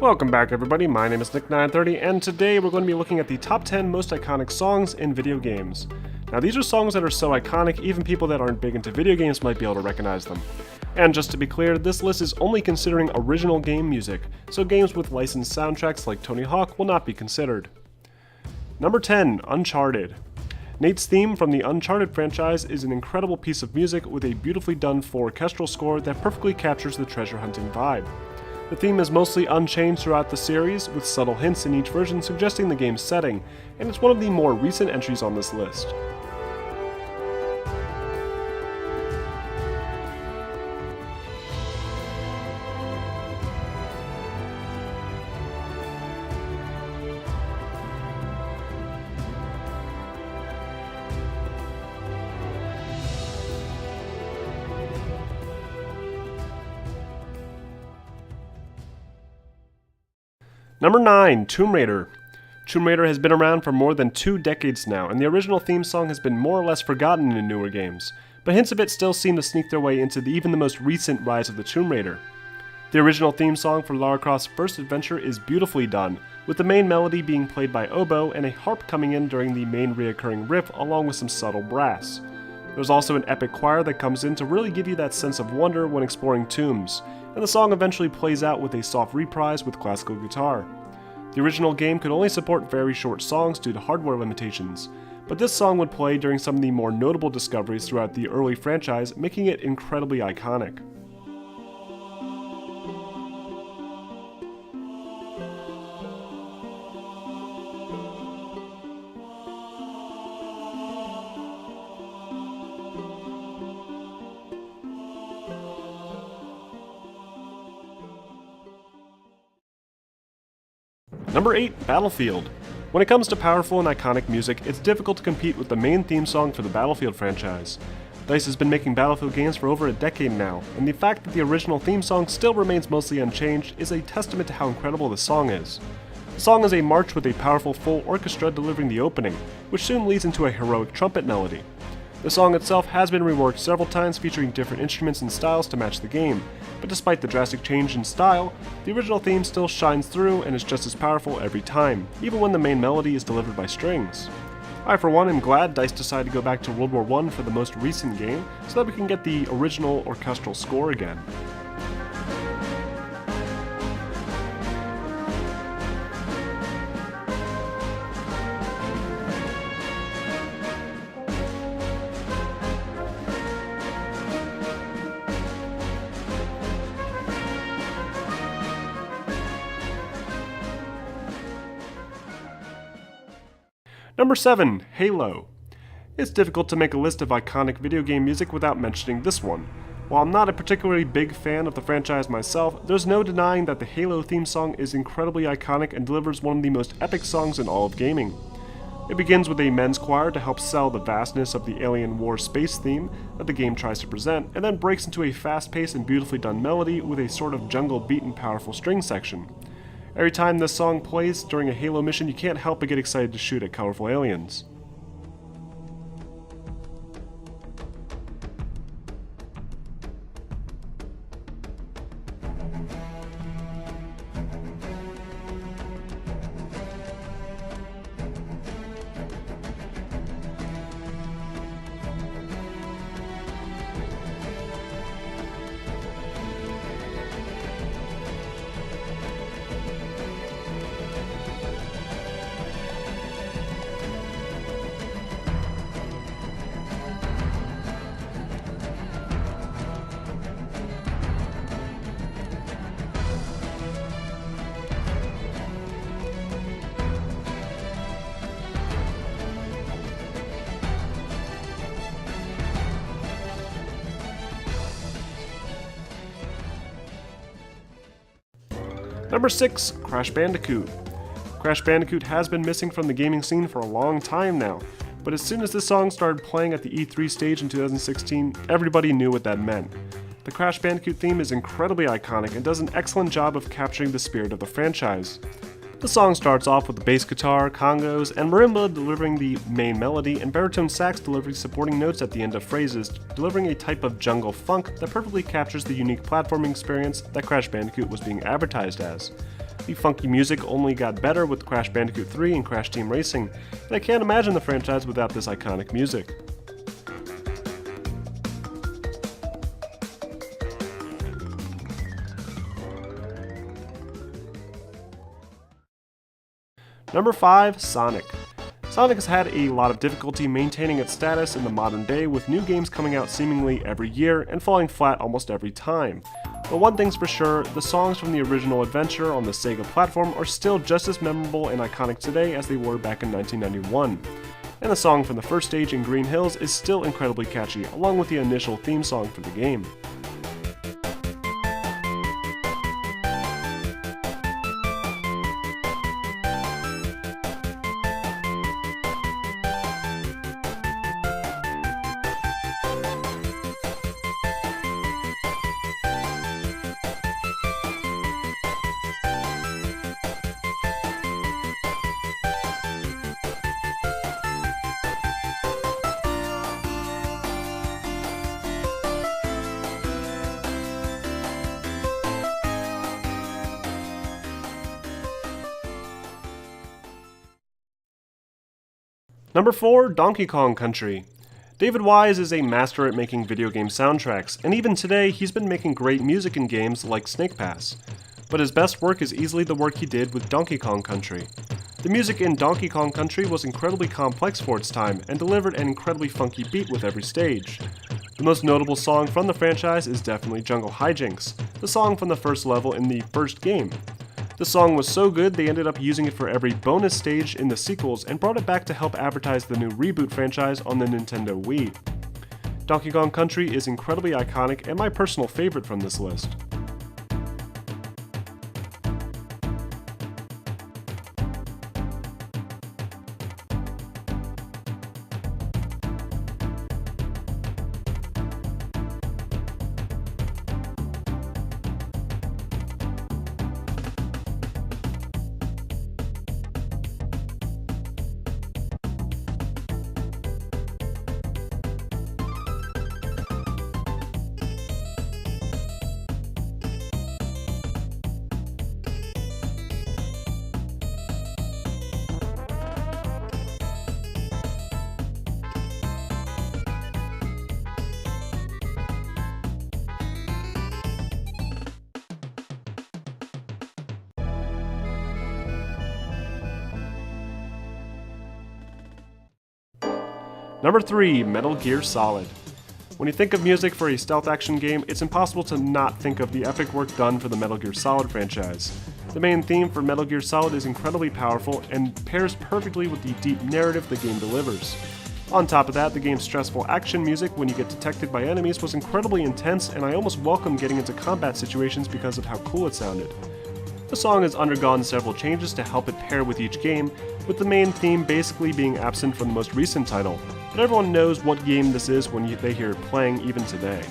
Welcome back everybody, my name is Nick930 and today we're going to be looking at the top 10 most iconic songs in video games. Now these are songs that are so iconic even people that aren't big into video games might be able to recognize them. And just to be clear, this list is only considering original game music, so games with licensed soundtracks like Tony Hawk will not be considered. Number 10, Uncharted. Nate's theme from the Uncharted franchise is an incredible piece of music with a beautifully done full orchestral score that perfectly captures the treasure hunting vibe. The theme is mostly unchanged throughout the series, with subtle hints in each version suggesting the game's setting, and it's one of the more recent entries on this list. Number 9, Tomb Raider. Tomb Raider has been around for more than 2 decades now, and the original theme song has been more or less forgotten in newer games, but hints of it still seem to sneak their way into even the most recent Rise of the Tomb Raider. The original theme song for Lara Croft's first adventure is beautifully done, with the main melody being played by oboe and a harp coming in during the main reoccurring riff along with some subtle brass. There's also an epic choir that comes in to really give you that sense of wonder when exploring tombs, and the song eventually plays out with a soft reprise with classical guitar. The original game could only support very short songs due to hardware limitations, but this song would play during some of the more notable discoveries throughout the early franchise, making it incredibly iconic. Number 8, Battlefield. When it comes to powerful and iconic music, it's difficult to compete with the main theme song for the Battlefield franchise. DICE has been making Battlefield games for over a decade now, and the fact that the original theme song still remains mostly unchanged is a testament to how incredible the song is. The song is a march with a powerful full orchestra delivering the opening, which soon leads into a heroic trumpet melody. The song itself has been reworked several times featuring different instruments and styles to match the game, but despite the drastic change in style, the original theme still shines through and is just as powerful every time, even when the main melody is delivered by strings. I for one am glad DICE decided to go back to World War I for the most recent game, so that we can get the original orchestral score again. Number 7, Halo. It's difficult to make a list of iconic video game music without mentioning this one. While I'm not a particularly big fan of the franchise myself, there's no denying that the Halo theme song is incredibly iconic and delivers one of the most epic songs in all of gaming. It begins with a men's choir to help sell the vastness of the alien war space theme that the game tries to present, and then breaks into a fast-paced and beautifully done melody with a sort of jungle beat and powerful string section. Every time this song plays during a Halo mission, you can't help but get excited to shoot at colorful aliens. Number 6, Crash Bandicoot. Crash Bandicoot has been missing from the gaming scene for a long time now, but as soon as this song started playing at the E3 stage in 2016, everybody knew what that meant. The Crash Bandicoot theme is incredibly iconic and does an excellent job of capturing the spirit of the franchise. The song starts off with the bass guitar, congos, and marimba delivering the main melody, and baritone sax delivering supporting notes at the end of phrases, delivering a type of jungle funk that perfectly captures the unique platforming experience that Crash Bandicoot was being advertised as. The funky music only got better with Crash Bandicoot 3 and Crash Team Racing, and I can't imagine the franchise without this iconic music. Number 5. Sonic. Sonic has had a lot of difficulty maintaining its status in the modern day, with new games coming out seemingly every year and falling flat almost every time. But one thing's for sure, the songs from the original adventure on the Sega platform are still just as memorable and iconic today as they were back in 1991. And the song from the first stage in Green Hills is still incredibly catchy, along with the initial theme song for the game. Number 4. Donkey Kong Country. David Wise is a master at making video game soundtracks, and even today he's been making great music in games like Snake Pass. But his best work is easily the work he did with Donkey Kong Country. The music in Donkey Kong Country was incredibly complex for its time, and delivered an incredibly funky beat with every stage. The most notable song from the franchise is definitely Jungle Hijinks, the song from the first level in the first game. The song was so good they ended up using it for every bonus stage in the sequels and brought it back to help advertise the new reboot franchise on the Nintendo Wii. Donkey Kong Country is incredibly iconic and my personal favorite from this list. Number 3. Metal Gear Solid. When you think of music for a stealth action game, it's impossible to not think of the epic work done for the Metal Gear Solid franchise. The main theme for Metal Gear Solid is incredibly powerful and pairs perfectly with the deep narrative the game delivers. On top of that, the game's stressful action music when you get detected by enemies was incredibly intense, and I almost welcomed getting into combat situations because of how cool it sounded. The song has undergone several changes to help it pair with each game, with the main theme basically being absent from the most recent title, but everyone knows what game this is when they hear it playing even today.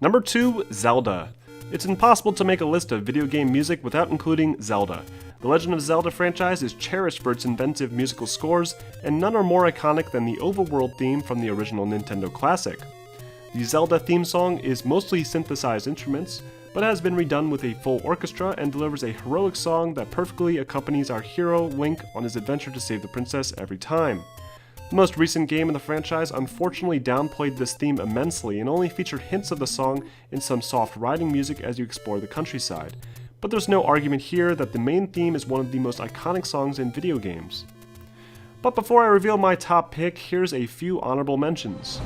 Number 2. Zelda. It's impossible to make a list of video game music without including Zelda. The Legend of Zelda franchise is cherished for its inventive musical scores, and none are more iconic than the overworld theme from the original Nintendo classic. The Zelda theme song is mostly synthesized instruments, but has been redone with a full orchestra and delivers a heroic song that perfectly accompanies our hero Link on his adventure to save the princess every time. The most recent game in the franchise unfortunately downplayed this theme immensely and only featured hints of the song in some soft riding music as you explore the countryside. But there's no argument here that the main theme is one of the most iconic songs in video games. But before I reveal my top pick, here's a few honorable mentions.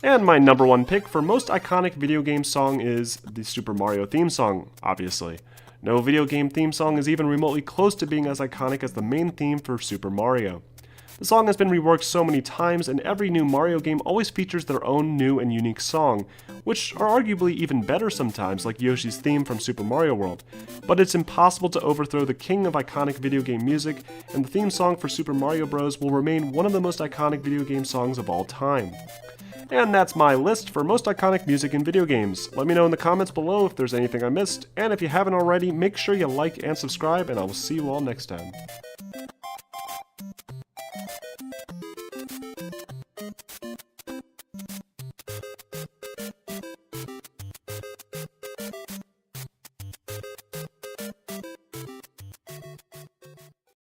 And my number one pick for most iconic video game song is the Super Mario theme song, obviously. No video game theme song is even remotely close to being as iconic as the main theme for Super Mario. The song has been reworked so many times, and every new Mario game always features their own new and unique song, which are arguably even better sometimes, like Yoshi's theme from Super Mario World. But it's impossible to overthrow the king of iconic video game music, and the theme song for Super Mario Bros. Will remain one of the most iconic video game songs of all time. And that's my list for most iconic music in video games. Let me know in the comments below if there's anything I missed, and if you haven't already, make sure you like and subscribe, and I will see you all next time.